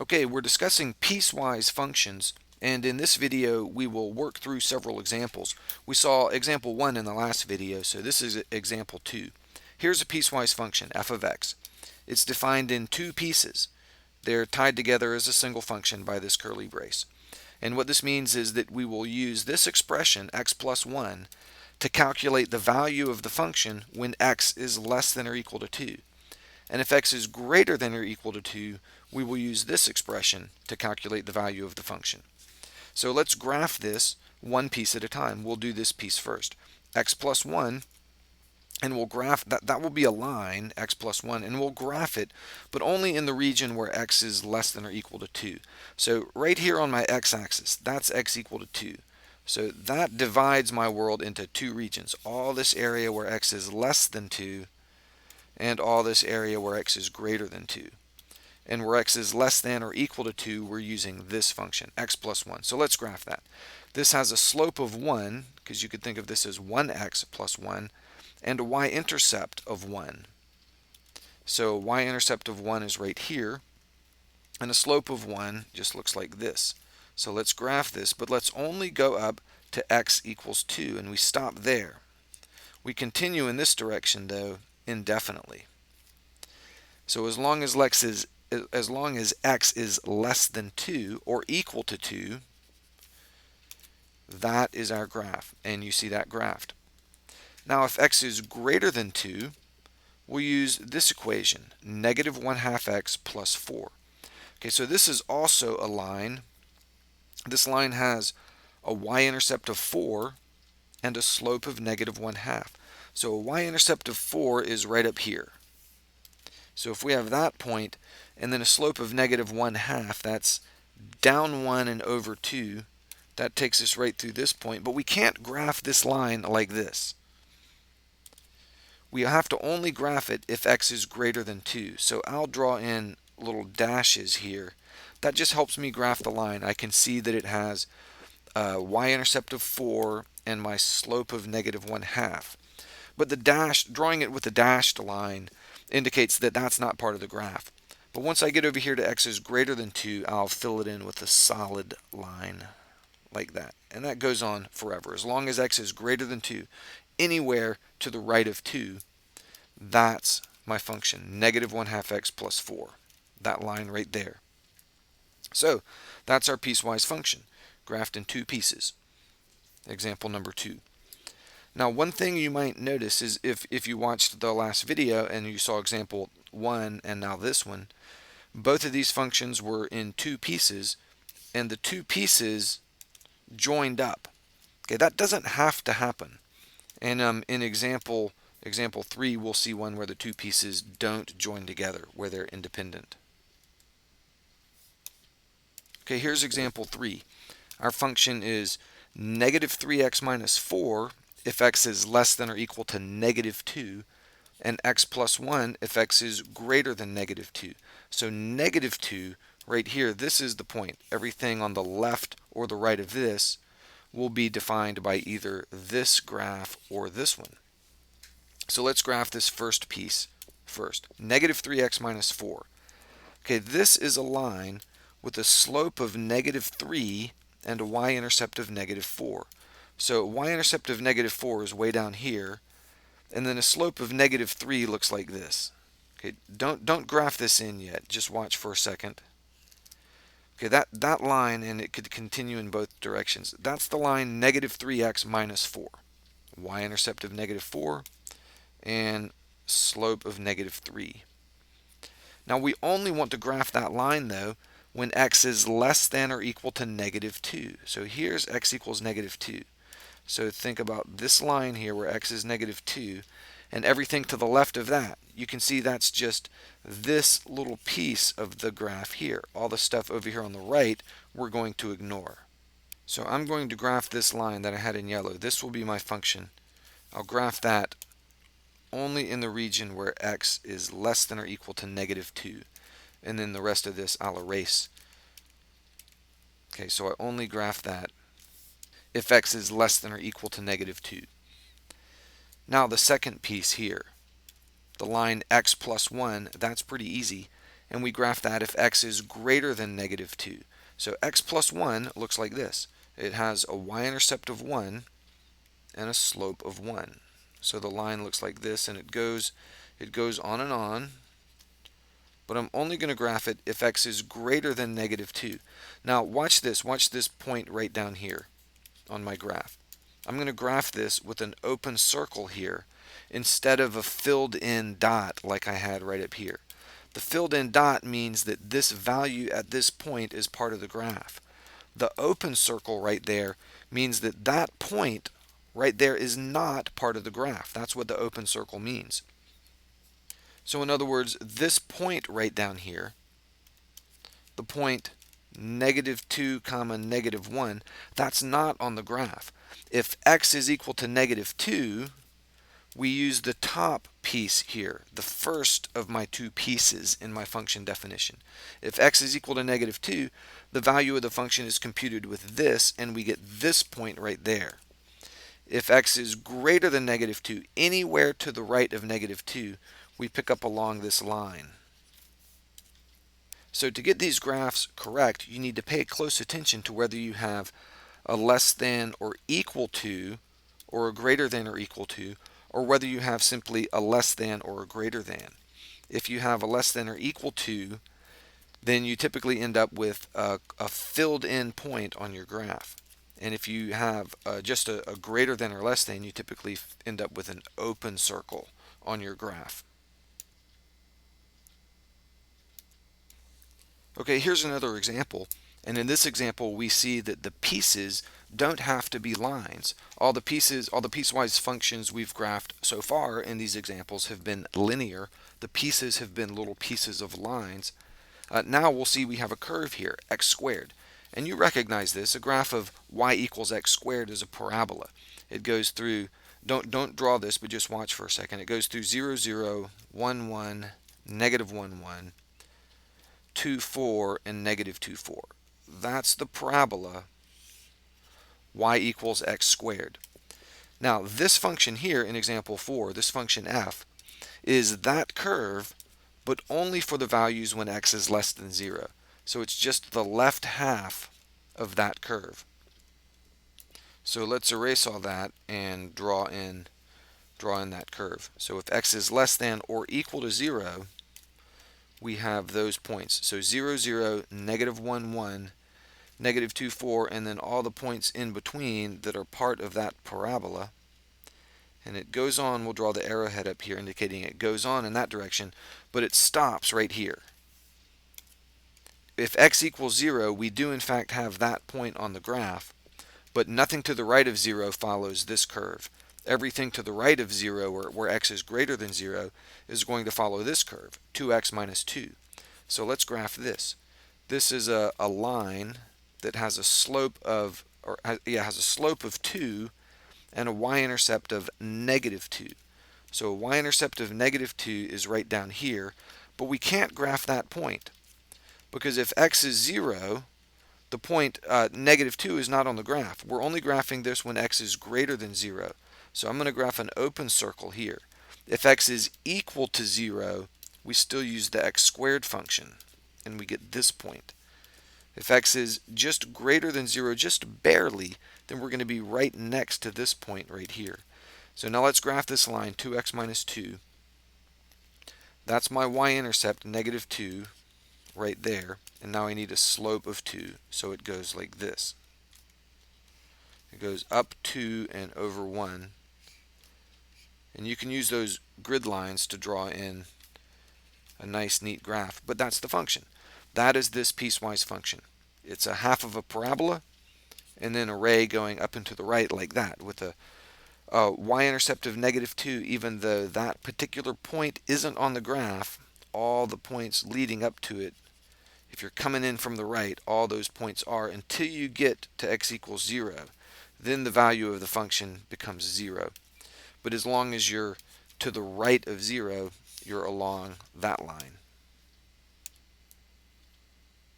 Okay, we're discussing piecewise functions, and in this video we will work through several examples. We saw example 1 in the last video, so this is example 2. Here's a piecewise function, f of x. It's defined in two pieces. They're tied together as a single function by this curly brace. And what this means is that we will use this expression, x plus 1, to calculate the value of the function when x is less than or equal to 2. And if x is greater than or equal to 2, we will use this expression to calculate the value of the function. So let's graph this one piece at a time. We'll do this piece first. X plus 1, and we'll graph that. That will be a line, x plus 1, and we'll graph it, but only in the region where x is less than or equal to 2. So right here on my x-axis, that's x equal to 2. So that divides my world into two regions. All this area where x is less than 2, and all this area where x is greater than 2. And where x is less than or equal to 2, we're using this function, x plus 1. So let's graph that. This has a slope of 1, because you could think of this as 1x plus 1, and a y-intercept of 1. So y-intercept of 1 is right here, and a slope of 1 just looks like this. So let's graph this, but let's only go up to x equals 2, and we stop there. We continue in this direction, though, indefinitely. So as long as x is less than 2 or equal to 2, that is our graph, and you see that graphed. Now if x is greater than 2, we'll use this equation, negative 1/2 x plus 4. Okay, so this is also a line. This line has a y-intercept of 4 and a slope of negative 1/2. So a y-intercept of 4 is right up here. So if we have that point, and then a slope of negative 1/2, that's down 1 and over 2. That takes us right through this point, but we can't graph this line like this. We have to only graph it if x is greater than 2. So I'll draw in little dashes here. That just helps me graph the line. I can see that it has a y-intercept of 4 and my slope of negative 1/2. But the dash, drawing it with a dashed line, indicates that that's not part of the graph. But once I get over here to x is greater than 2, I'll fill it in with a solid line like that. And that goes on forever. As long as x is greater than 2, anywhere to the right of 2, that's my function, negative 1/2 x plus 4. That line right there. So that's our piecewise function, graphed in two pieces. Example number 2. Now one thing you might notice is if you watched the last video and you saw example 1 and now this one, both of these functions were in two pieces, and the two pieces joined up. Okay, that doesn't have to happen. And in example 3, we'll see one where the two pieces don't join together, where they're independent. Okay, here's example 3. Our function is negative 3x minus 4 if x is less than or equal to negative 2, and x plus 1 if x is greater than negative 2. So negative 2, right here, this is the point. Everything on the left or the right of this will be defined by either this graph or this one. So let's graph this first piece first. Negative 3x minus 4. Okay, this is a line with a slope of negative 3 and a y-intercept of negative 4. So y-intercept of negative 4 is way down here, and then a slope of negative 3 looks like this. Okay, don't graph this in yet. Just watch for a second. Okay, that line, and it could continue in both directions. That's the line negative 3x minus 4. Y-intercept of negative 4 and slope of negative 3. Now we only want to graph that line though when x is less than or equal to negative 2. So here's x equals negative 2. So think about this line here where x is negative 2, and everything to the left of that. You can see that's just this little piece of the graph here. All the stuff over here on the right, we're going to ignore. So I'm going to graph this line that I had in yellow. This will be my function. I'll graph that only in the region where x is less than or equal to negative 2. And then the rest of this I'll erase. Okay, so I only graph that if x is less than or equal to negative 2. Now the second piece here, the line x plus 1, that's pretty easy. and we graph that if x is greater than negative 2. So x plus 1 looks like this. It has a y-intercept of 1 and a slope of 1. So the line looks like this, and it goes on and on, but I'm only going to graph it if x is greater than negative 2. Now watch this point right down here on my graph. I'm going to graph this with an open circle here instead of a filled in dot like I had right up here. The filled in dot means that this value at this point is part of the graph. The open circle right there means that that point right there is not part of the graph. That's what the open circle means. So in other words, this point right down here, the point negative 2 comma negative 1, that's not on the graph. If x is equal to negative 2, we use the top piece here, the first of my two pieces in my function definition. If x is equal to negative 2, the value of the function is computed with this, and we get this point right there. If x is greater than negative 2, anywhere to the right of negative 2, we pick up along this line. So to get these graphs correct, you need to pay close attention to whether you have a less than or equal to, or a greater than or equal to, or whether you have simply a less than or a greater than. If you have a less than or equal to, then you typically end up with a filled in point on your graph. And if you have just a greater than or less than, you typically end up with an open circle on your graph. Okay, here's another example. And in this example, we see that the pieces don't have to be lines. All the piecewise functions we've graphed so far in these examples have been linear. The pieces have been little pieces of lines. Now we'll see we have a curve here, x squared. And you recognize this. A graph of y equals x squared is a parabola. It goes through, don't draw this, but just watch for a second. It goes through 0, 0, 1, 1, negative 1, 1, 2, 4, and negative 2, 4. That's the parabola y equals x squared. Now this function here in example 4, this function f, is that curve, but only for the values when x is less than 0. So it's just the left half of that curve. So let's erase all that and draw in that curve. So if x is less than or equal to 0, we have those points. So 0, 0, negative 1, 1, negative 2, 4, and then all the points in between that are part of that parabola. And it goes on, we'll draw the arrowhead up here indicating it goes on in that direction, but it stops right here. If x equals 0, we do in fact have that point on the graph, but nothing to the right of 0 follows this curve. Everything to the right of 0, where x is greater than 0, is going to follow this curve, 2x minus 2. So let's graph this. This is a line that has a slope of, has a slope of 2 and a y-intercept of negative 2. So a y-intercept of negative 2 is right down here, but we can't graph that point because if x is 0, the point negative 2 is not on the graph. We're only graphing this when x is greater than 0. So I'm going to graph an open circle here. If x is equal to 0, we still use the x squared function, and we get this point. If x is just greater than 0, just barely, then we're going to be right next to this point right here. So now let's graph this line, 2x minus 2. That's my y-intercept, negative 2, right there. And now I need a slope of 2, so it goes like this. It goes up 2 and over 1. And you can use those grid lines to draw in a nice, neat graph. But that's the function. That is this piecewise function. It's a half of a parabola, and then a ray going up and to the right like that, with a y-intercept of negative 2, even though that particular point isn't on the graph. All the points leading up to it, if you're coming in from the right, all those points are until you get to x equals 0. Then the value of the function becomes 0. But as long as you're to the right of 0, you're along that line.